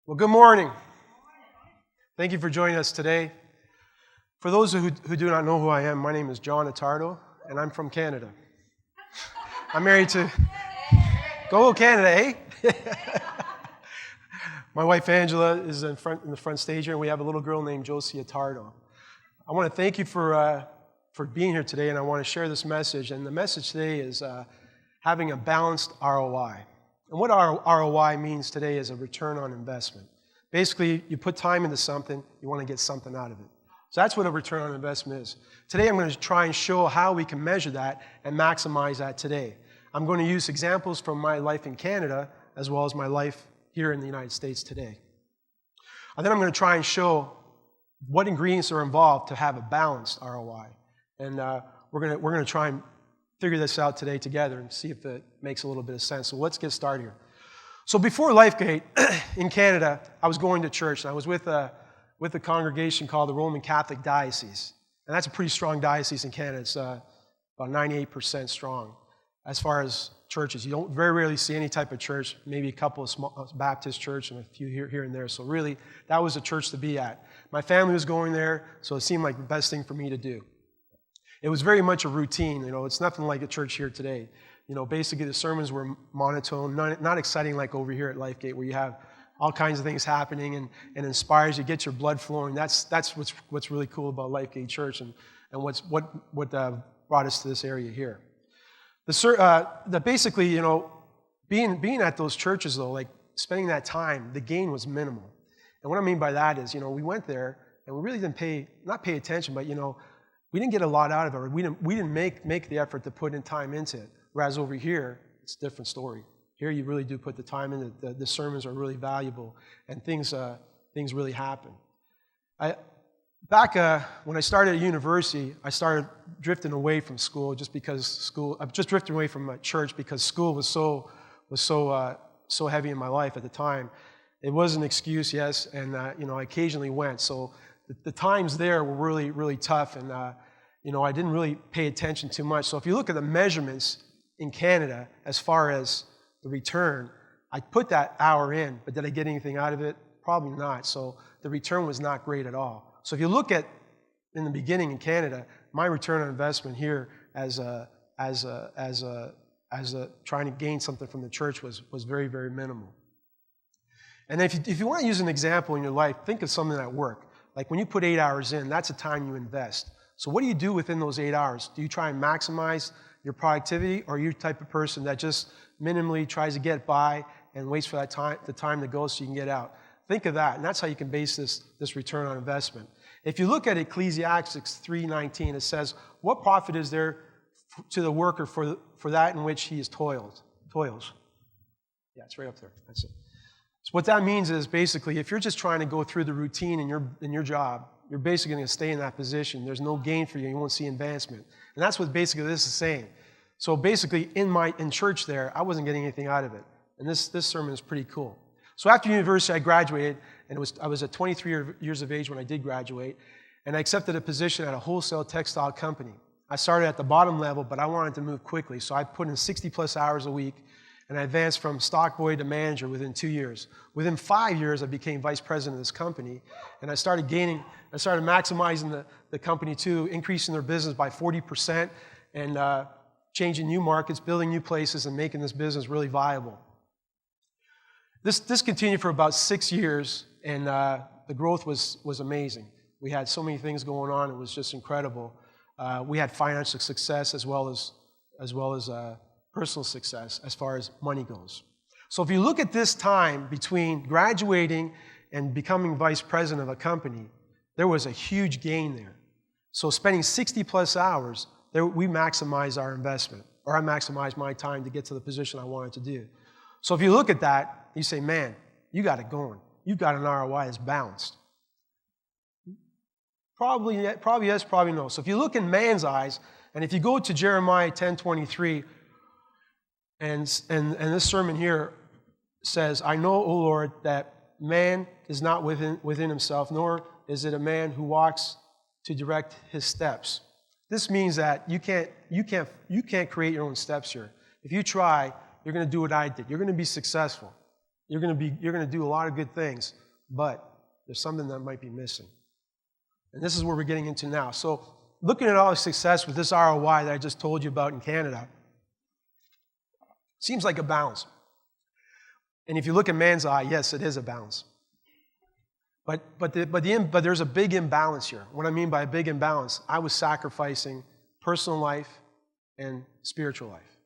Well, good morning. Thank you for joining us today. For those who do not know who I am, my name is John Attardo, and I'm from Canada. I'm married to... Go Canada, eh? My wife Angela is in the front stage here, and we have a little girl named Josie Attardo. I want to thank you for being here today, and I want to share this message. And the message today is having a balanced ROI. And what ROI means today is a return on investment. Basically, you put time into something, you want to get something out of it. So that's what a return on investment is. Today I'm going to try and show how we can measure that and maximize that today. I'm going to use examples from my life in Canada as well as my life here in the United States today. And then I'm going to try and show what ingredients are involved to have a balanced ROI. And we're going to try and figure this out today together and see if it makes a little bit of sense. So let's get started here. So before LifeGate in Canada, I was going to church, and I was with a congregation called the Roman Catholic Diocese. And that's a pretty strong diocese in Canada. It's about 98% strong as far as churches. You don't very rarely see any type of church, maybe a couple of small Baptist church and a few here and there. So really, that was a church to be at. My family was going there, so it seemed like the best thing for me to do. It was very much a routine. It's nothing like a church here today. Basically the sermons were monotone, not exciting like over here at LifeGate, where you have all kinds of things happening and inspires you, gets your blood flowing. That's what's really cool about LifeGate Church and what brought us to this area here. Basically, being at those churches though, like spending that time, the gain was minimal. And what I mean by that is, we went there and we really didn't not pay attention, but we didn't get a lot out of it. We didn't make the effort to put in time into it. Whereas over here, it's a different story. Here you really do put the time in. The sermons are really valuable, and things really happen. Back when I started at university, I started drifting away from school just drifting away from church because school was so heavy in my life at the time. It was an excuse, yes, and I occasionally went. So the times there were really, really tough, and I didn't really pay attention too much. So if you look at the measurements in Canada as far as the return, I put that hour in, but did I get anything out of it? Probably not. So the return was not great at all. So if you look at in the beginning in Canada, my return on investment here as trying to gain something from the church was very, very minimal. And if you want to use an example in your life, think of something at work. Like when you put 8 hours in, that's the time you invest. So what do you do within those 8 hours? Do you try and maximize your productivity, or are you the type of person that just minimally tries to get by and waits for the time to go so you can get out? Think of that, and that's how you can base this return on investment. If you look at Ecclesiastes 3:19, it says, "What profit is there to the worker for that in which he is toils?" Yeah, it's right up there. That's it. So what that means is basically, if you're just trying to go through the routine in your job, you're basically going to stay in that position. There's no gain for you. You won't see advancement. And that's what basically this is saying. So basically, in church there, I wasn't getting anything out of it. And this sermon is pretty cool. So after university, I graduated, and I was at 23 years of age when I did graduate, and I accepted a position at a wholesale textile company. I started at the bottom level, but I wanted to move quickly, so I put in 60-plus hours a week, and I advanced from stock boy to manager within 2 years. Within 5 years, I became vice president of this company, and I started maximizing the company too, increasing their business by 40%, and changing new markets, building new places, and making this business really viable. This continued for about 6 years, and the growth was amazing. We had so many things going on; it was just incredible. We had financial success as well as personal success as far as money goes. So if you look at this time between graduating and becoming vice president of a company, there was a huge gain there. So spending 60-plus hours, we maximized our investment, or I maximized my time to get to the position I wanted to do. So if you look at that, you say, man, you got it going. You've got an ROI that's balanced. Probably yes, probably no. So if you look in man's eyes, and if you go to Jeremiah 10:23, and this sermon here says, "I know, O Lord, that man is not within himself, nor is it a man who walks to direct his steps." This means that you can't create your own steps here. If you try, you're going to do what I did. You're going to be successful. You're going to do a lot of good things, but there's something that might be missing. And this is where we're getting into now. So looking at all the success with this ROI that I just told you about in Canada, seems like a balance. And if you look at man's eye, yes, it is a balance. But there's a big imbalance here. What I mean by a big imbalance, I was sacrificing personal life and spiritual life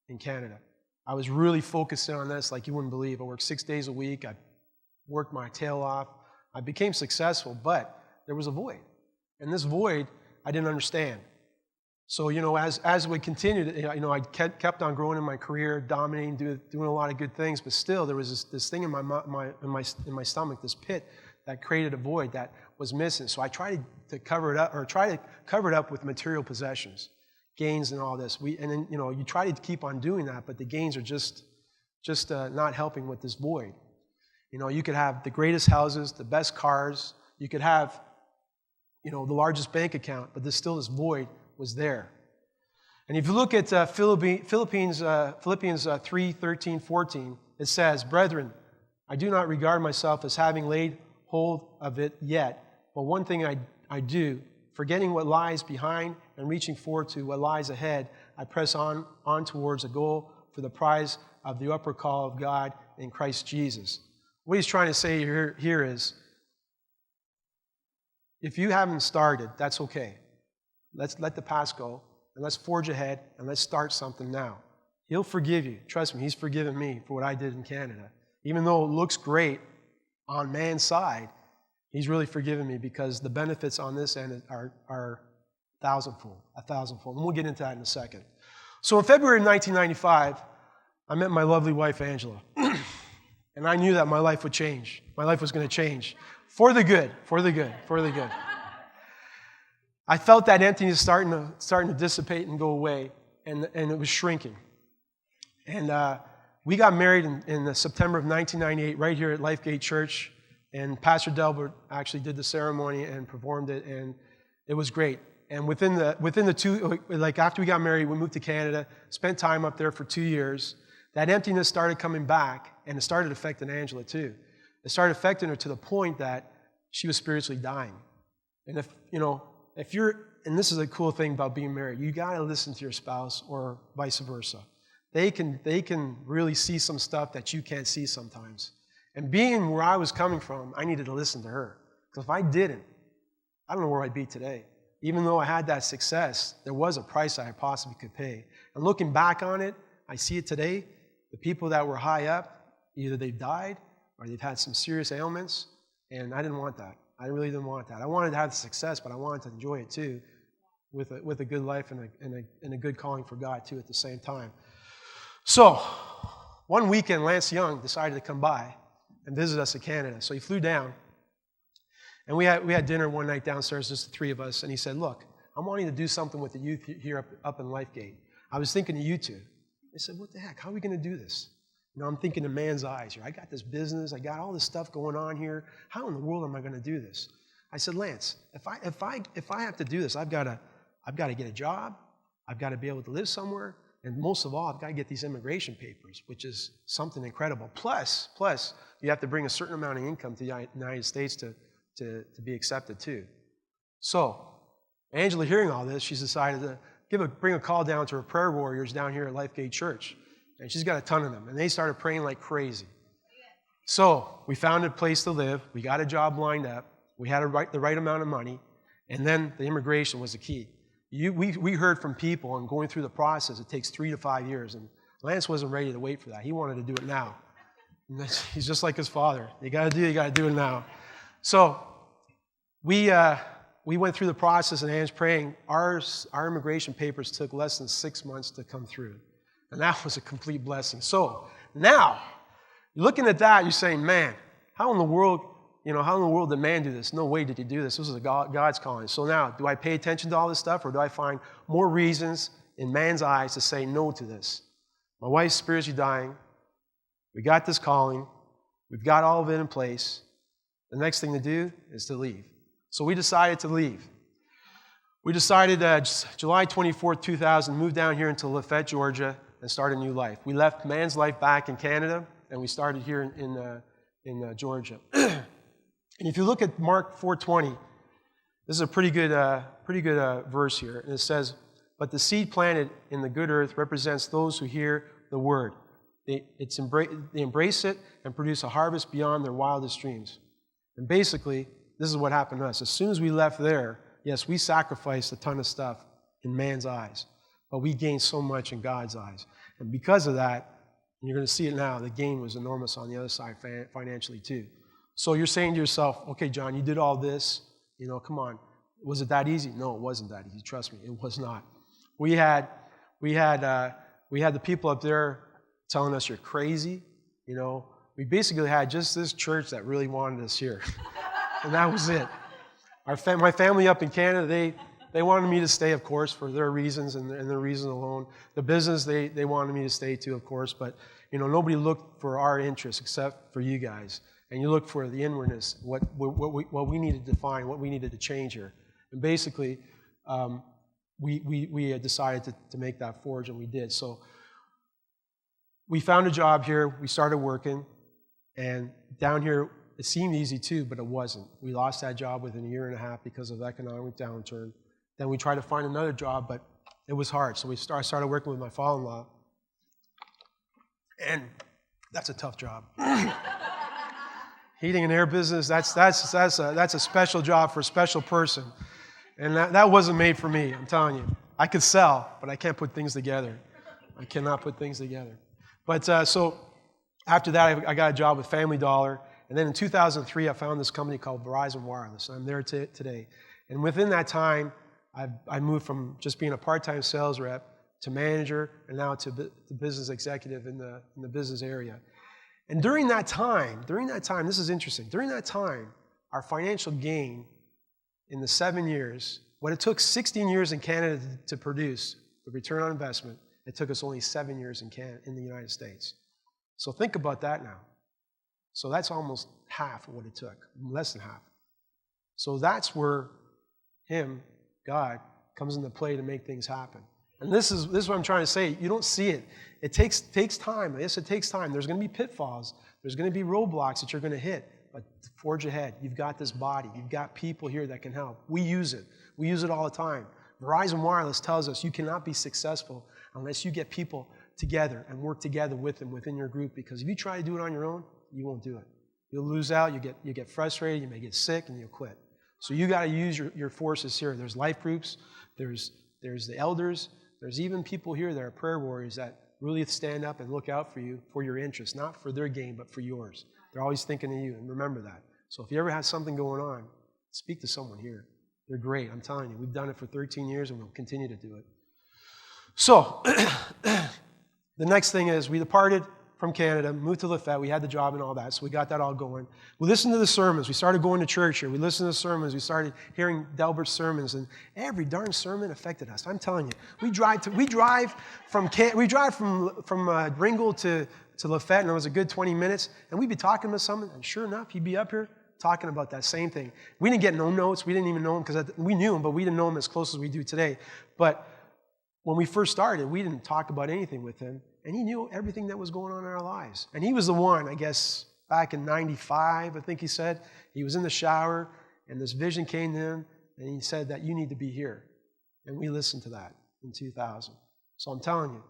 in Canada. I was really focusing on this like you wouldn't believe. I worked 6 days a week. I worked my tail off. I became successful, but there was a void. And this void, I didn't understand. So, as we continued, I kept on growing in my career, dominating, doing a lot of good things, but still there was this thing in my stomach, this pit that created a void that was missing. So I tried to cover it up with material possessions, gains and all this. You try to keep on doing that, but the gains are just not helping with this void. You could have the greatest houses, the best cars, you could have, the largest bank account, but there's still this void was there. And if you look at Philippians 3, 13, 14, it says, "Brethren, I do not regard myself as having laid hold of it yet, but one thing I do, forgetting what lies behind and reaching forward to what lies ahead, I press on towards a goal for the prize of the upper call of God in Christ Jesus." What he's trying to say here is, if you haven't started, that's okay. Let's let the past go, and let's forge ahead, and let's start something now. He'll forgive you. Trust me, he's forgiven me for what I did in Canada. Even though it looks great on man's side, he's really forgiven me because the benefits on this end are thousandfold. And we'll get into that in a second. So in February of 1995, I met my lovely wife, Angela. And I knew that my life would change. My life was going to change. For the good. I felt that emptiness starting to dissipate and go away, and it was shrinking. And we got married in September of 1998 right here at Lifegate Church, and Pastor Delbert actually did the ceremony and performed it, and it was great. And within the two, like after we got married, we moved to Canada, spent time up there for 2 years. That emptiness started coming back, and it started affecting Angela too. It started affecting her to the point that she was spiritually dying. And if you're, and this is a cool thing about being married, you got to listen to your spouse or vice versa. They can really see some stuff that you can't see sometimes. And being where I was coming from, I needed to listen to her. Because if I didn't, I don't know where I'd be today. Even though I had that success, there was a price I possibly could pay. And looking back on it, I see it today. The people that were high up, either they've died or they've had some serious ailments, and I didn't want that. I really didn't want that. I wanted to have the success, but I wanted to enjoy it too, with a good life and a good calling for God too at the same time. So, one weekend, Lance Young decided to come by and visit us in Canada. So he flew down, and we had dinner one night downstairs, just the three of us, and he said, "Look, I'm wanting to do something with the youth here up in Lifegate. I was thinking of you two." I said, "What the heck? How are we going to do this?" I'm thinking in man's eyes here. I got this business. I got all this stuff going on here. How in the world am I going to do this? I said, "Lance, if I have to do this, I've got to get a job. I've got to be able to live somewhere, and most of all, I've got to get these immigration papers, which is something incredible. Plus, you have to bring a certain amount of income to the United States to be accepted too." So, Angela, hearing all this, she's decided to bring a call down to her prayer warriors down here at Lifegate Church. And she's got a ton of them. And they started praying like crazy. So we found a place to live. We got a job lined up. We had the right amount of money. And then the immigration was the key. We heard from people, and going through the process, it takes 3 to 5 years. And Lance wasn't ready to wait for that. He wanted to do it now. And he's just like his father. You got to do it now. So we went through the process, and Anne's praying. Our immigration papers took less than 6 months to come through. And that was a complete blessing. So now, looking at that, you're saying, "Man, how in the world did man do this? No way did he do this. This was God's calling." So now, do I pay attention to all this stuff, or do I find more reasons in man's eyes to say no to this? My wife's spiritually dying. We got this calling. We've got all of it in place. The next thing to do is to leave. So we decided to leave. We decided July 24th, 2000, move down here into Lafayette, Georgia, and start a new life. We left man's life back in Canada, and we started here in Georgia. And if you look at Mark 4:20, this is a pretty good verse here. And it says, "But the seed planted in the good earth represents those who hear the word. They embrace it and produce a harvest beyond their wildest dreams." And basically, this is what happened to us. As soon as we left there, yes, we sacrificed a ton of stuff in man's eyes, but we gained so much in God's eyes. And because of that, and you're going to see it now, the gain was enormous on the other side financially too. So you're saying to yourself, okay, John, you did all this, come on. Was it that easy? No, it wasn't that easy. Trust me, it was not. We had the people up there telling us you're crazy. We basically had just this church that really wanted us here. And that was it. My family up in Canada, they wanted me to stay, of course, for their reasons and their reason alone. The business, they wanted me to stay too, of course. But, nobody looked for our interests except for you guys. And you look for the inwardness, what we needed to find, what we needed to change here. And basically, we had decided to make that forge, and we did. So we found a job here. We started working. And down here, it seemed easy too, but it wasn't. We lost that job within a year and a half because of economic downturn. Then we tried to find another job, but it was hard. So I started working with my father-in-law. And that's a tough job. Heating and air business, that's a special job for a special person. And that wasn't made for me, I'm telling you. I could sell, but I can't put things together. I cannot put things together. But so after that, I got a job with Family Dollar. And then in 2003, I found this company called Verizon Wireless. I'm there today. And within that time, I moved from just being a part-time sales rep to manager, and now to business executive in the business area. And during that time, this is interesting, during that time, our financial gain in the 7 years, what it took 16 years in Canada to produce, the return on investment, it took us only 7 years in the United States. So think about that now. So that's almost half of what it took, less than half. So that's where God, comes into play to make things happen. And this is what I'm trying to say. You don't see it. It takes time. Yes, it takes time. There's going to be pitfalls. There's going to be roadblocks that you're going to hit. But forge ahead. You've got this body. You've got people here that can help. We use it. We use it all the time. Verizon Wireless tells us you cannot be successful unless you get people together and work together with them within your group. Because if you try to do it on your own, you won't do it. You'll lose out. You get frustrated. You may get sick, and you'll quit. So you got to use your forces here. There's life groups. There's the elders. There's even people here that are prayer warriors that really stand up and look out for you, for your interests, not for their gain, but for yours. They're always thinking of you, and remember that. So if you ever have something going on, speak to someone here. They're great, I'm telling you. We've done it for 13 years, and we'll continue to do it. So the next thing is we departed from Canada, moved to Lafayette. We had the job and all that, so we got that all going. We listened to the sermons. We started going to church here. We listened to the sermons. We started hearing Delbert's sermons, and every darn sermon affected us. I'm telling you, we drive from Ringgold to Lafayette, and it was a good 20 minutes, and we'd be talking about something, and sure enough, he'd be up here talking about that same thing. We didn't get no notes. We didn't even know him because we knew him, but we didn't know him as close as we do today. But when we first started, we didn't talk about anything with him. And he knew everything that was going on in our lives. And he was the one, I guess, back in 95, I think he said. He was in the shower, and this vision came to him, and he said that you need to be here. And we listened to that in 2000. So I'm telling you,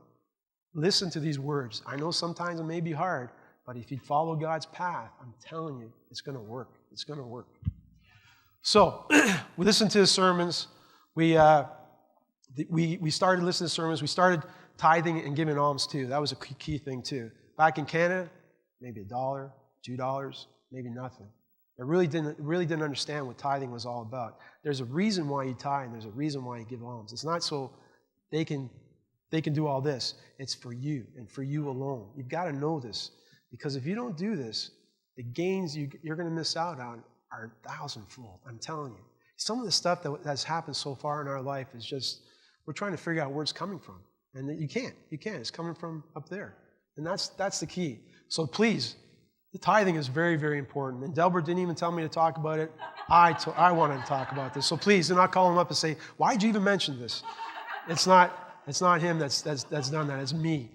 listen to these words. I know sometimes it may be hard, but if you follow God's path, I'm telling you, it's going to work. It's going to work. So we listened to his sermons. We started listening to sermons. We started tithing and giving alms too. That was a key thing too. Back in Canada, maybe $1, $2, maybe nothing. I really didn't understand what tithing was all about. There's a reason why you tithe, and there's a reason why you give alms. It's not so they can do all this. It's for you and for you alone. You've got to know this, because if you don't do this, the gains you're going to miss out on are 1,000-fold. I'm telling you. Some of the stuff that's happened so far in our life is just, we're trying to figure out where it's coming from. And you can't. It's coming from up there. And that's the key. So please, the tithing is very, very important. And Delbert didn't even tell me to talk about it. I wanted to talk about this. So please do not call him up and say, why did you even mention this? It's not him that's done that. It's me.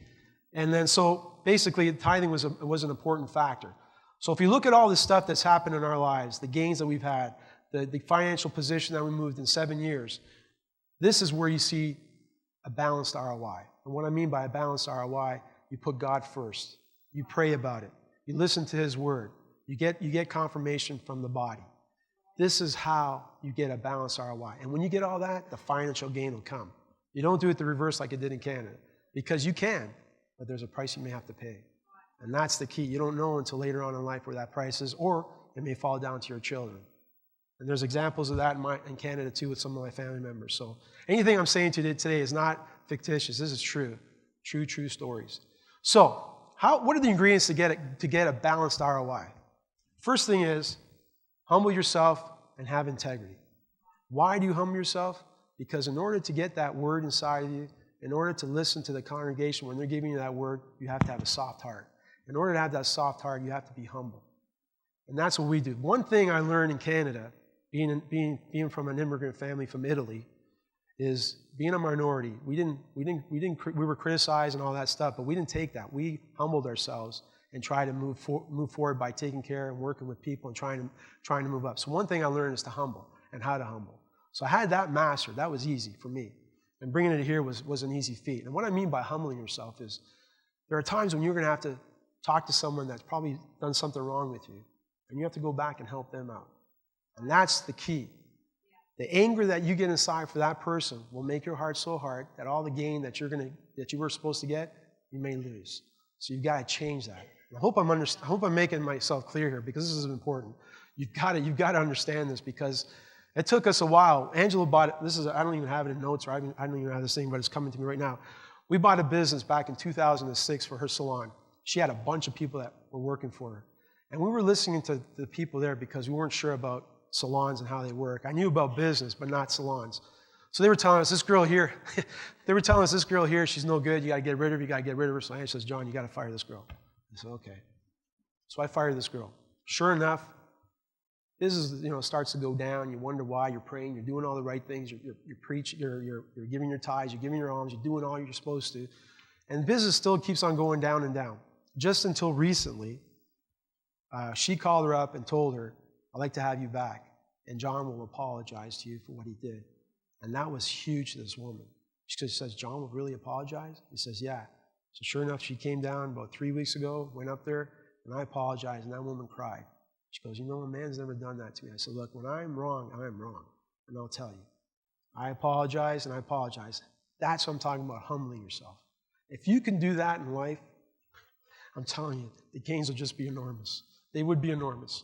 And then so basically tithing was an important factor. So if you look at all the stuff that's happened in our lives, the gains that we've had, the financial position that we moved in 7 years, this is where you see a balanced ROI. And what I mean by a balanced ROI, you put God first. You pray about it. You listen to His Word. You get confirmation from the body. This is how you get a balanced ROI. And when you get all that, the financial gain will come. You don't do it the reverse like it did in Canada. Because you can, but there's a price you may have to pay. And that's the key. You don't know until later on in life where that price is, or it may fall down to your children. And there's examples of that in Canada too with some of my family members. So anything I'm saying to you today is not fictitious. This is true. True stories. So what are the ingredients to get a balanced ROI? First thing is, humble yourself and have integrity. Why do you humble yourself? Because in order to get that word inside of you, in order to listen to the congregation when they're giving you that word, you have to have a soft heart. In order to have that soft heart, you have to be humble. And that's what we do. One thing I learned in Canada, being from an immigrant family from Italy, is being a minority. We were criticized and all that stuff, but we didn't take that. We humbled ourselves and tried to move forward by taking care and working with people and trying to move up. So one thing I learned is to humble and how to humble. So I had that mastered. That was easy for me. And bringing it here was an easy feat. And what I mean by humbling yourself is there are times when you're going to have to talk to someone that's probably done something wrong with you, and you have to go back and help them out. And that's the key. The anger that you get inside for that person will make your heart so hard that all the gain that you were supposed to get, you may lose. So you've got to change that. I hope I'm making myself clear here, because this is important. You've got to understand this, because it took us a while. Angela bought it. I don't even have it in notes, or I don't even have this thing, but it's coming to me right now. We bought a business back in 2006 for her salon. She had a bunch of people that were working for her. And we were listening to the people there because we weren't sure about salons and how they work. I knew about business, but not salons. So they were telling us, this girl here, she's no good. You got to get rid of her. So Angela says, John, you got to fire this girl. I said, okay. So I fired this girl. Sure enough, business, starts to go down. You wonder why. You're praying. You're doing all the right things. You're preaching. You're giving your tithes. You're giving your alms. You're doing all you're supposed to. And business still keeps on going down and down. Just until recently, she called her up and told her, I'd like to have you back, and John will apologize to you for what he did. And that was huge to this woman. She says, John will really apologize? He says, yeah. So sure enough, she came down about 3 weeks ago, went up there, and I apologized, and that woman cried. She goes, a man's never done that to me. I said, look, when I'm wrong, I'm wrong, and I'll tell you. I apologize, and I apologize. That's what I'm talking about, humbling yourself. If you can do that in life, I'm telling you, the gains will just be enormous. They would be enormous.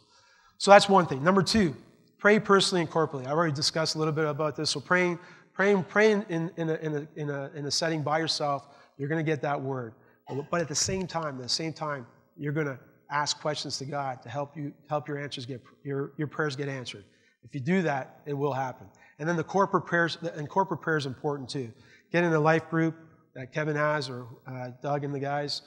So that's one thing. Number two, pray personally and corporately. I've already discussed a little bit about this. So praying in a setting by yourself, you're going to get that word. But at the same time, you're going to ask questions to God to help your answers your prayers get answered. If you do that, it will happen. And then corporate prayer is important too. Get in a life group that Kevin has, or Doug and the guys,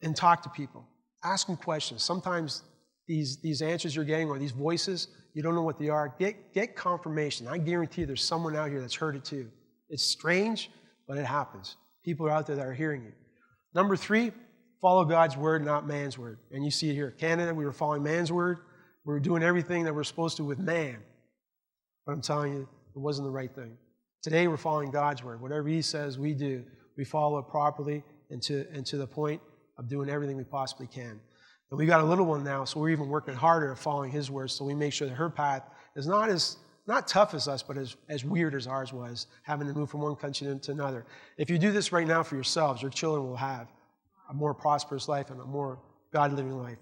and talk to people. Ask them questions. Sometimes these answers you're getting, or these voices, you don't know what they are. Get confirmation. I guarantee you there's someone out here that's heard it too. It's strange, but it happens. People are out there that are hearing you. Number three, follow God's word, not man's word. And you see it here. Canada, we were following man's word. We were doing everything that we're supposed to with man. But I'm telling you, it wasn't the right thing. Today, we're following God's word. Whatever He says, we do. We follow it properly and to the point of doing everything we possibly can. And we got a little one now, so we're even working harder at following His words, so we make sure that her path is not tough as us, but as weird as ours was, having to move from one country to another. If you do this right now for yourselves, your children will have a more prosperous life and a more God-living life.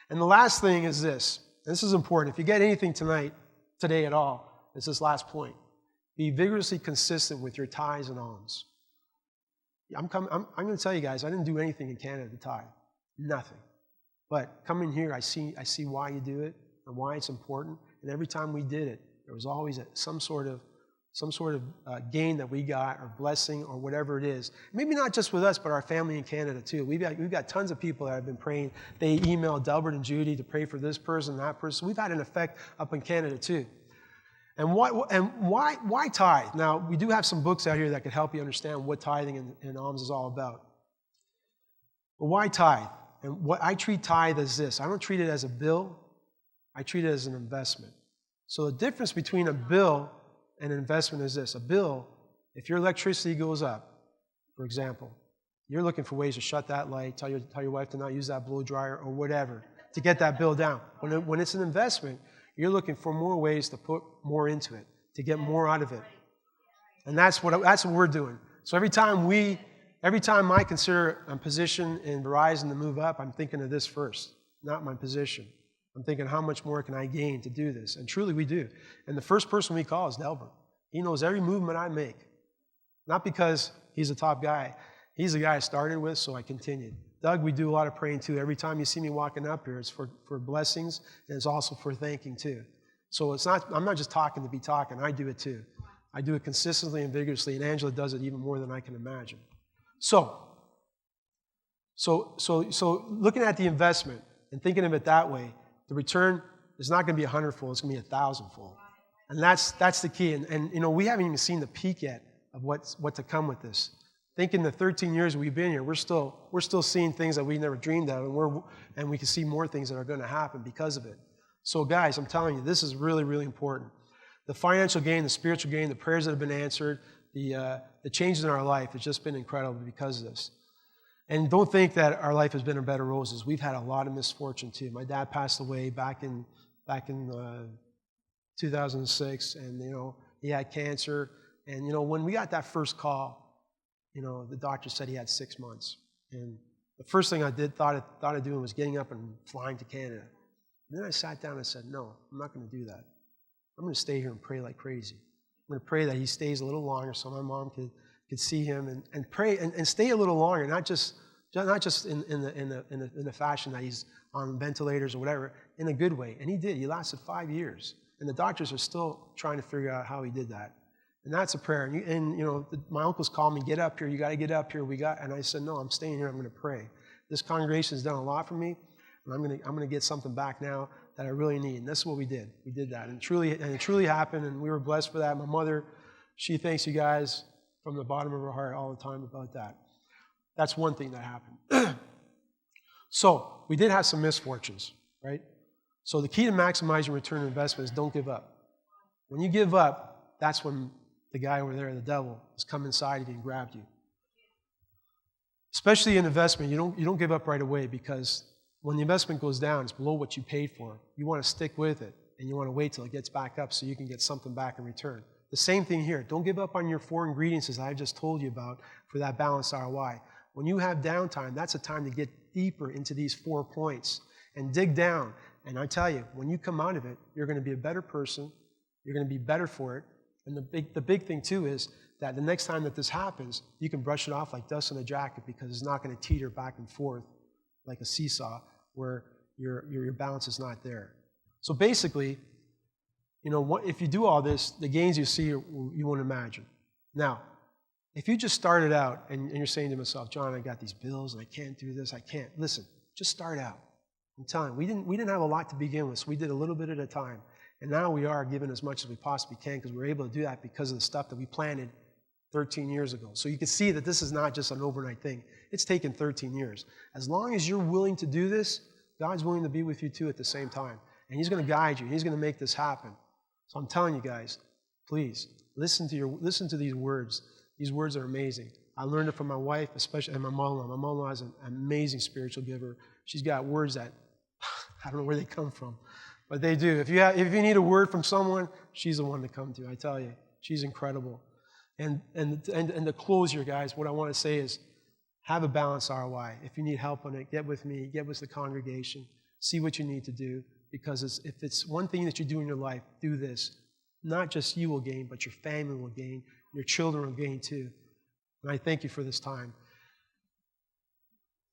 And the last thing is this. This is important. If you get anything today at all, it's this last point. Be vigorously consistent with your tithes and alms. I'm going to tell you guys, I didn't do anything in Canada to tithe. Nothing. But coming here, I see why you do it and why it's important. And every time we did it, there was always some sort of gain that we got, or blessing, or whatever it is. Maybe not just with us, but our family in Canada too. We've got tons of people that have been praying. They email Delbert and Judy to pray for this person, that person. We've had an effect up in Canada too. And why tithe? Now, we do have some books out here that could help you understand what tithing and alms is all about. But why tithe? And what I treat tithe as this. I don't treat it as a bill. I treat it as an investment. So the difference between a bill and an investment is this. A bill, if your electricity goes up, for example, you're looking for ways to shut that light, tell your wife to not use that blow dryer or whatever to get that bill down. When it's an investment, you're looking for more ways to put more into it, to get more out of it. And that's what we're doing. So every time I consider a position in Verizon to move up, I'm thinking of this first, not my position. I'm thinking, how much more can I gain to do this? And truly we do. And the first person we call is Delbert. He knows every movement I make. Not because he's a top guy. He's the guy I started with, so I continued. Doug, we do a lot of praying too. Every time you see me walking up here, it's for blessings, and it's also for thanking too. So I'm not just talking to be talking. I do it too. I do it consistently and vigorously, and Angela does it even more than I can imagine. So looking at the investment and thinking of it that way, the return is not going to be 100-fold, it's going to be 1,000-fold. And that's the key. And we haven't even seen the peak yet of what to come with this. Think in the 13 years we've been here, we're still seeing things that we never dreamed of, and we can see more things that are going to happen because of it. So guys, I'm telling you, this is really, really important. The financial gain, the spiritual gain, the prayers that have been answered, the changes in our life has just been incredible because of this. And don't think that our life has been a bed of roses. We've had a lot of misfortune too. My dad passed away back in 2006, and he had cancer. And when we got that first call, the doctor said he had 6 months. And the first thing I thought of doing was getting up and flying to Canada. And then I sat down and said, no, I'm not going to do that. I'm going to stay here and pray like crazy. I'm going to pray that he stays a little longer so my mom could see him and pray and stay a little longer, not just in the fashion that he's on ventilators or whatever, in a good way. And he did. He lasted 5 years. And the doctors are still trying to figure out how he did that. And that's a prayer. And my uncles called me, get up here, you got to get up here. And I said, no, I'm staying here, I'm going to pray. This congregation has done a lot for me, and I'm going to get something back now that I really need. And this is what we did. We did that. And it truly happened, and we were blessed for that. My mother, she thanks you guys from the bottom of her heart all the time about that. That's one thing that happened. So, we did have some misfortunes, right? So the key to maximizing return on investment is don't give up. When you give up, that's when the guy over there, the devil, has come inside of you and grabbed you. Especially in investment, you don't give up right away, because when the investment goes down, it's below what you paid for. You want to stick with it, and you want to wait till it gets back up so you can get something back in return. The same thing here. Don't give up on your 4 ingredients as I just told you about for that balanced ROI. When you have downtime, that's a time to get deeper into these 4 points and dig down. And I tell you, when you come out of it, you're going to be a better person. You're going to be better for it. And the big thing, too, is that the next time that this happens, you can brush it off like dust on a jacket, because it's not going to teeter back and forth like a seesaw where your balance is not there. So basically, if you do all this, the gains you see, you won't imagine. Now, if you just started out and you're saying to yourself, John, I got these bills and I can't do this, I can't. Listen, just start out. I'm telling you, we didn't have a lot to begin with, so we did a little bit at a time. And now we are giving as much as we possibly can, because we're able to do that because of the stuff that we planted 13 years ago. So you can see that this is not just an overnight thing. It's taken 13 years. As long as you're willing to do this, God's willing to be with you too at the same time. And He's going to guide you. He's going to make this happen. So I'm telling you guys, please, listen to these words. These words are amazing. I learned it from my wife, especially, and my mother-in-law. My mother-in-law is an amazing spiritual giver. She's got words that I don't know where they come from, but they do. If you need a word from someone, she's the one to come to. I tell you, she's incredible. And to close here, guys, what I want to say is, have a balanced ROI. If you need help on it, get with me, get with the congregation, see what you need to do. Because if it's one thing that you do in your life, do this. Not just you will gain, but your family will gain. Your children will gain too. And I thank you for this time.